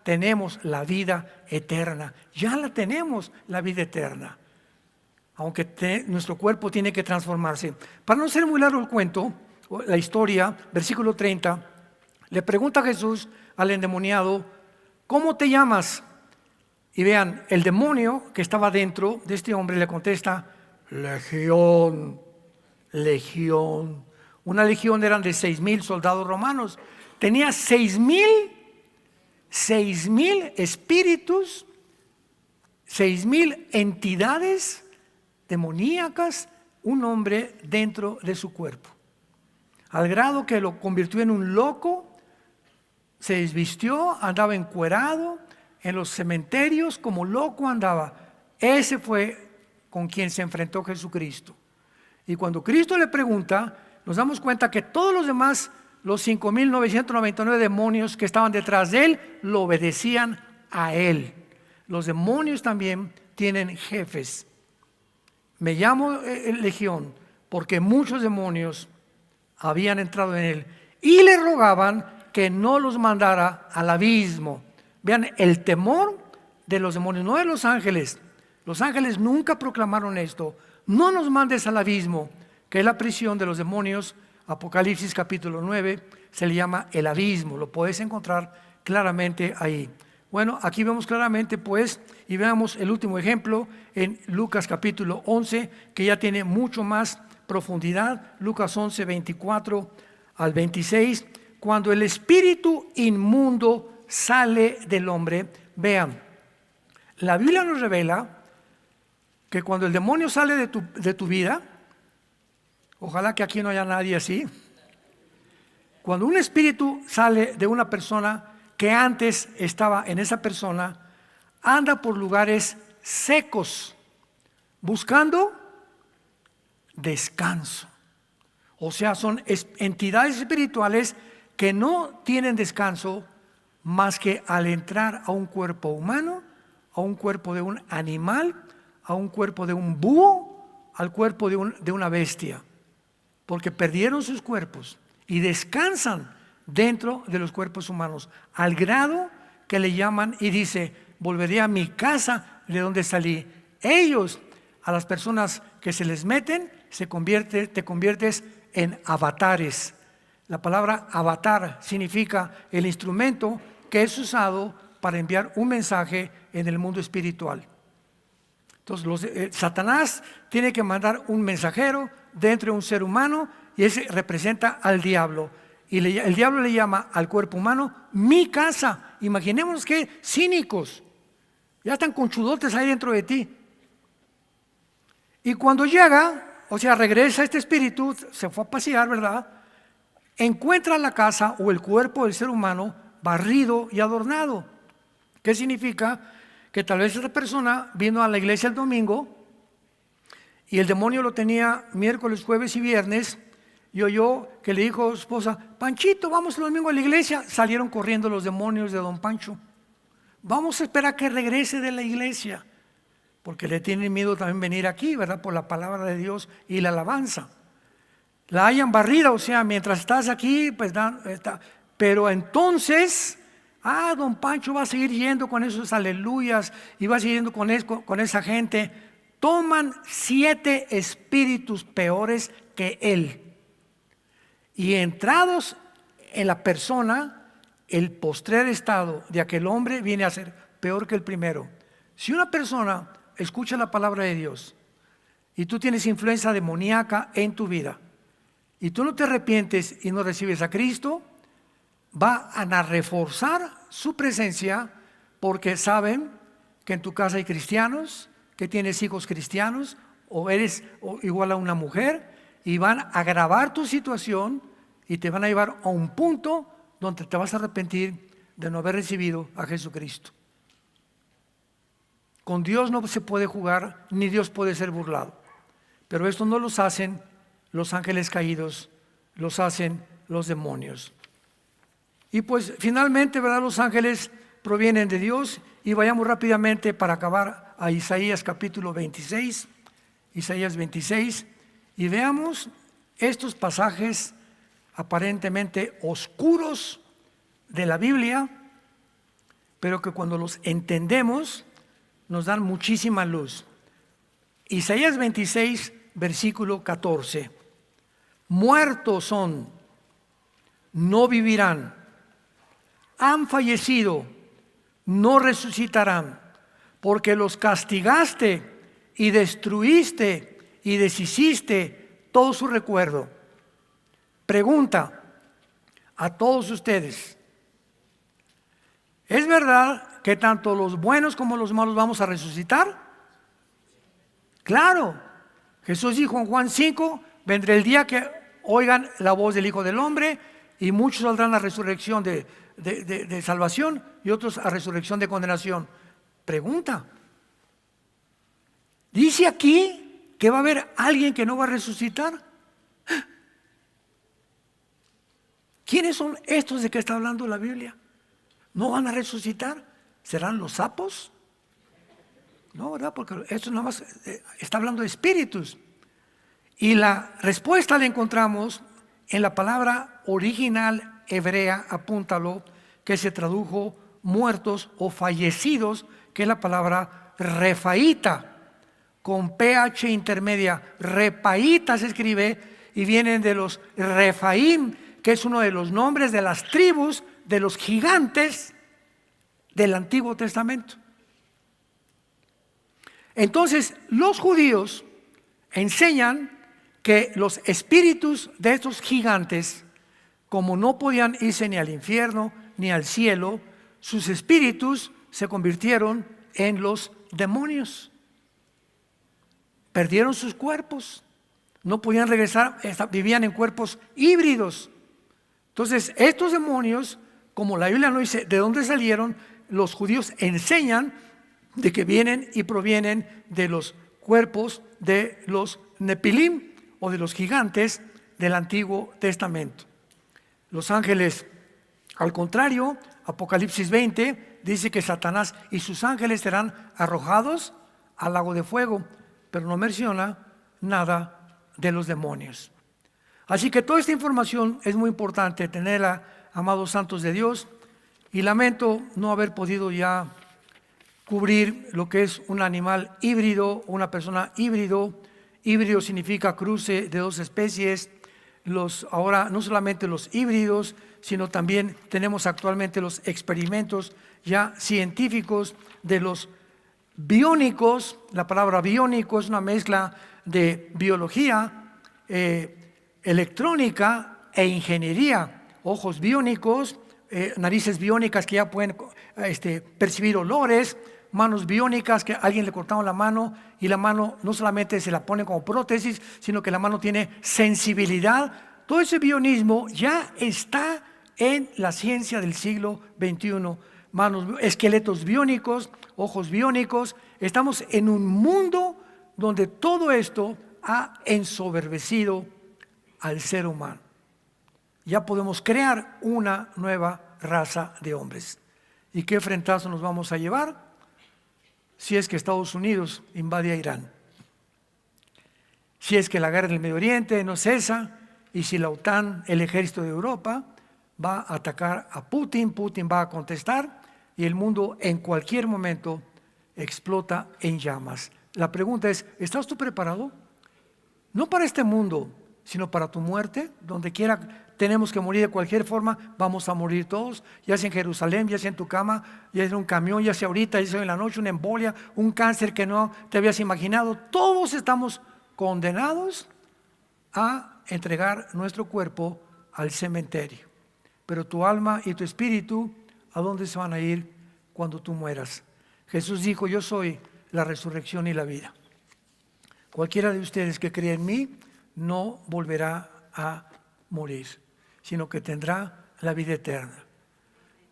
tenemos la vida eterna. Ya la tenemos, la vida eterna. Aunque nuestro cuerpo tiene que transformarse. Para no ser muy largo el cuento, la historia, versículo 30, le pregunta a Jesús al endemoniado: ¿cómo te llamas? Y vean, el demonio que estaba dentro de este hombre le contesta: Legión, legión. Una legión eran de 6,000 soldados romanos. Tenía 6,000 espíritus, 6,000 entidades demoníacas, un hombre dentro de su cuerpo. Al grado que lo convirtió en un loco, se desvistió, andaba encuerado en los cementerios, como loco andaba. Ese fue con quien se enfrentó Jesucristo. Y cuando Cristo le pregunta, nos damos cuenta que todos los demás, los 5,999 demonios que estaban detrás de él, lo obedecían a él. Los demonios también tienen jefes. Me llamo Legión porque muchos demonios habían entrado en él y le rogaban que no los mandara al abismo. Vean el temor de los demonios, no de los ángeles. Los ángeles nunca proclamaron esto: no nos mandes al abismo, que es la prisión de los demonios Apocalipsis capítulo 9 se le llama el abismo. Lo puedes encontrar claramente ahí. Bueno, aquí vemos claramente pues, y veamos el último ejemplo en Lucas capítulo 11, que ya tiene mucho más profundidad. Lucas 11, 24 al 26. Cuando el espíritu inmundo sale del hombre, vean, la Biblia nos revela que cuando el demonio sale de tu vida, ojalá que aquí no haya nadie así, cuando un espíritu sale de una persona que antes estaba en esa persona, anda por lugares secos, buscando descanso. O sea, son entidades espirituales que no tienen descanso más que al entrar a un cuerpo humano, a un cuerpo de un animal, a un cuerpo de un búho, al cuerpo de una bestia, porque perdieron sus cuerpos y descansan dentro de los cuerpos humanos, al grado que le llaman y dice: volveré a mi casa de donde salí. Ellos, a las personas que se les meten, te conviertes en avatares. La palabra avatar significa el instrumento que es usado para enviar un mensaje en el mundo espiritual. Entonces Satanás tiene que mandar un mensajero dentro de un ser humano, y ese representa al diablo. Y el diablo le llama al cuerpo humano mi casa. Imaginemos que cínicos, ya están conchudotes ahí dentro de ti. Y cuando llega, o sea, regresa este espíritu, se fue a pasear, ¿verdad? Encuentra la casa o el cuerpo del ser humano barrido y adornado. ¿Qué significa? Que tal vez esta persona vino a la iglesia el domingo y el demonio lo tenía miércoles, jueves y viernes, y oyó que le dijo a su esposa: Panchito, vamos el domingo a la iglesia. Salieron corriendo los demonios de don Pancho. Vamos a esperar que regrese de la iglesia, porque le tienen miedo también venir aquí, ¿verdad? Por la palabra de Dios y la alabanza. La hayan barrida, o sea, mientras estás aquí, pues pero entonces, don Pancho va a seguir yendo con esos aleluyas y va a seguir yendo con esa gente. Toman 7 espíritus peores que él. Y entrados en la persona, el postrer estado de aquel hombre viene a ser peor que el primero. Si una persona escucha la palabra de Dios y tú tienes influencia demoníaca en tu vida y tú no te arrepientes y no recibes a Cristo, va a reforzar su presencia, porque saben que en tu casa hay cristianos, que tienes hijos cristianos, o eres igual a una mujer, y van a agravar tu situación y te van a llevar a un punto donde te vas a arrepentir de no haber recibido a Jesucristo. Con Dios no se puede jugar, ni Dios puede ser burlado. Pero esto no los hacen los ángeles caídos, los hacen los demonios. Y pues finalmente, ¿verdad? Los ángeles provienen de Dios. Y vayamos rápidamente para acabar a Isaías capítulo 26. Isaías 26. Y veamos estos pasajes aparentemente oscuros de la Biblia, pero que cuando los entendemos nos dan muchísima luz. Isaías 26, versículo 14. Muertos son, no vivirán. Han fallecido, no resucitarán, porque los castigaste y destruiste y deshiciste todo su recuerdo. Pregunta a todos ustedes: ¿es verdad que tanto los buenos como los malos vamos a resucitar? Claro. Jesús dijo en Juan 5: vendrá el día que oigan la voz del Hijo del Hombre, y muchos saldrán a resurrección de salvación y otros a resurrección de condenación. Pregunta: ¿dice aquí que va a haber alguien que no va a resucitar? ¿Quiénes son estos de que está hablando la Biblia? ¿No van a resucitar? ¿Serán los sapos? No, ¿verdad? Porque esto nada más está hablando de espíritus. Y la respuesta la encontramos en la palabra original hebrea, apúntalo, que se tradujo muertos o fallecidos, que es la palabra refaíta, con PH intermedia. Repaíta se escribe, y vienen de los Refaim, que es uno de los nombres de las tribus de los gigantes del Antiguo Testamento. Entonces, los judíos enseñan que los espíritus de estos gigantes, como no podían irse ni al infierno ni al cielo, sus espíritus se convirtieron en los demonios. Perdieron sus cuerpos, no podían regresar, vivían en cuerpos híbridos. Entonces, estos demonios, como la Biblia no dice de dónde salieron, los judíos enseñan de que vienen y provienen de los cuerpos de los Nepilim o de los gigantes del Antiguo Testamento. Los ángeles, al contrario, Apocalipsis 20 dice que Satanás y sus ángeles serán arrojados al lago de fuego, pero no menciona nada de los demonios. Así que toda esta información es muy importante tenerla, amados santos de Dios, y lamento no haber podido ya cubrir lo que es un animal híbrido, una persona híbrido. Híbrido significa cruce de dos especies. Ahora no solamente los híbridos, sino también tenemos actualmente los experimentos ya científicos de los biónicos. La palabra biónico es una mezcla de biología, electrónica e ingeniería. Ojos biónicos, narices biónicas que ya pueden percibir olores, manos biónicas que a alguien le cortaron la mano y la mano no solamente se la pone como prótesis, sino que la mano tiene sensibilidad. Todo ese bionismo ya está en la ciencia del siglo XXI. Esqueletos biónicos, ojos biónicos. Estamos en un mundo donde todo esto ha ensoberbecido al ser humano. Ya podemos crear una nueva raza de hombres. ¿Y qué enfrentazo nos vamos a llevar si es que Estados Unidos invade a Irán? Si es que la guerra del Medio Oriente no cesa y si la OTAN, el ejército de Europa, va a atacar a Putin, Putin va a contestar y el mundo en cualquier momento explota en llamas. La pregunta es, ¿estás tú preparado? No para este mundo, sino para tu muerte. Donde quiera tenemos que morir de cualquier forma, vamos a morir todos, ya sea en Jerusalén, ya sea en tu cama, ya sea en un camión, ya sea ahorita, ya sea en la noche, una embolia, un cáncer que no te habías imaginado. Todos estamos condenados a entregar nuestro cuerpo al cementerio. Pero tu alma y tu espíritu, ¿a dónde se van a ir cuando tú mueras? Jesús dijo, yo soy la resurrección y la vida. Cualquiera de ustedes que cree en mí no volverá a morir, sino que tendrá la vida eterna.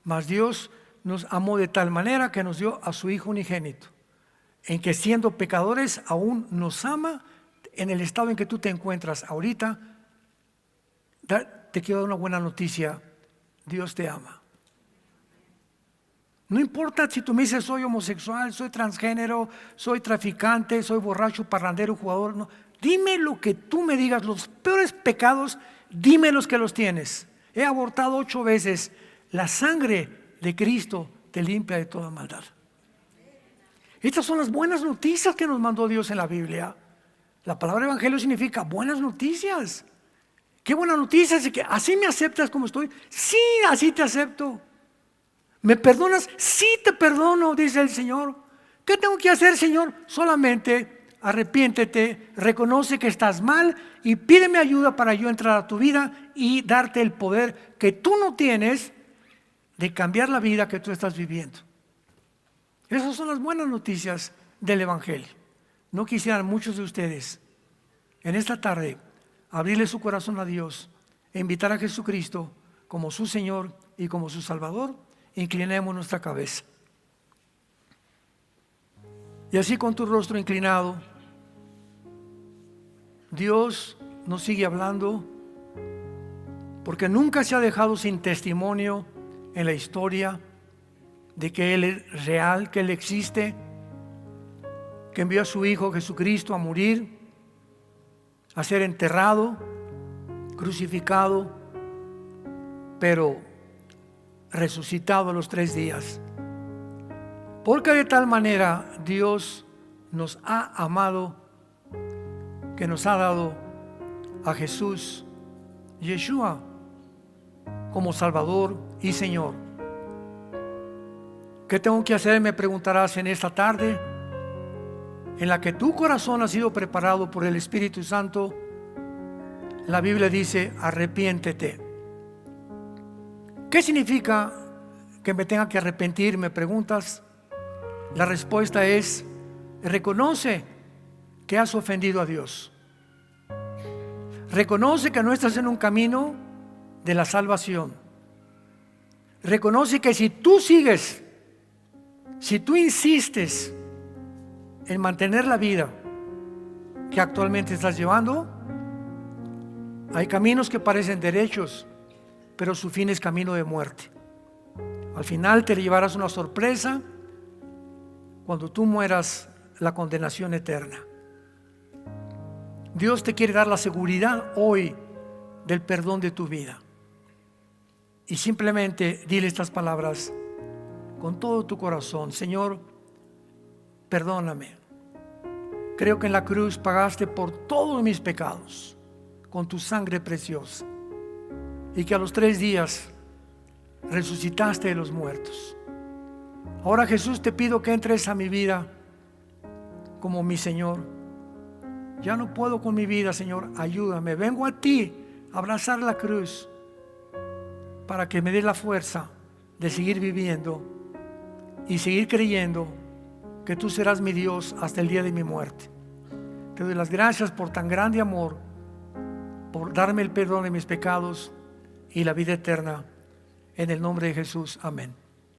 Mas Dios nos amó de tal manera que nos dio a su Hijo unigénito, en que siendo pecadores aún nos ama. En el estado en que tú te encuentras ahorita, te quiero dar una buena noticia: Dios te ama. No importa si tú me dices soy homosexual, soy transgénero, soy traficante, soy borracho, parrandero, jugador. No. Dime lo que tú me digas, los peores pecados, dime los que los tienes. He abortado 8 veces. La sangre de Cristo te limpia de toda maldad. Estas son las buenas noticias que nos mandó Dios en la Biblia. La palabra evangelio significa buenas noticias. Qué buena noticia, es que así me aceptas como estoy. Sí, así te acepto. ¿Me perdonas? Sí, te perdono, dice el Señor. ¿Qué tengo que hacer, Señor? Solamente arrepiéntete, reconoce que estás mal y pídeme ayuda para yo entrar a tu vida y darte el poder que tú no tienes de cambiar la vida que tú estás viviendo. Esas son las buenas noticias del evangelio. No quisieran muchos de ustedes en esta tarde abrirle su corazón a Dios e invitar a Jesucristo como su Señor y como su Salvador. Inclinemos nuestra cabeza. Y así con tu rostro inclinado, Dios nos sigue hablando, porque nunca se ha dejado sin testimonio en la historia de que Él es real, que Él existe, que envió a su Hijo Jesucristo a morir, a ser enterrado, crucificado, pero resucitado a los 3 días. Porque de tal manera Dios nos ha amado, que nos ha dado a Jesús, Yeshua, como Salvador y Señor. ¿Qué tengo que hacer? Me preguntarás en esta tarde, en la que tu corazón ha sido preparado por el Espíritu Santo. La Biblia dice: arrepiéntete. ¿Qué significa que me tenga que arrepentir? Me preguntas. La respuesta es: reconoce que has ofendido a Dios. Reconoce que no estás en un camino de la salvación. Reconoce que si tú sigues, si tú insistes en mantener la vida que actualmente estás llevando, hay caminos que parecen derechos, pero su fin es camino de muerte. Al final te llevarás una sorpresa cuando tú mueras, la condenación eterna. Dios te quiere dar la seguridad hoy del perdón de tu vida. Y simplemente dile estas palabras con todo tu corazón: Señor, perdóname. Creo que en la cruz pagaste por todos mis pecados con tu sangre preciosa, y que a los 3 días resucitaste de los muertos. Ahora, Jesús, te pido que entres a mi vida como mi Señor. Ya no puedo con mi vida, Señor, ayúdame. Vengo a ti a abrazar la cruz para que me dé la fuerza de seguir viviendo y seguir creyendo que tú serás mi Dios hasta el día de mi muerte. Te doy las gracias por tan grande amor, por darme el perdón de mis pecados y la vida eterna. En el nombre de Jesús, amén.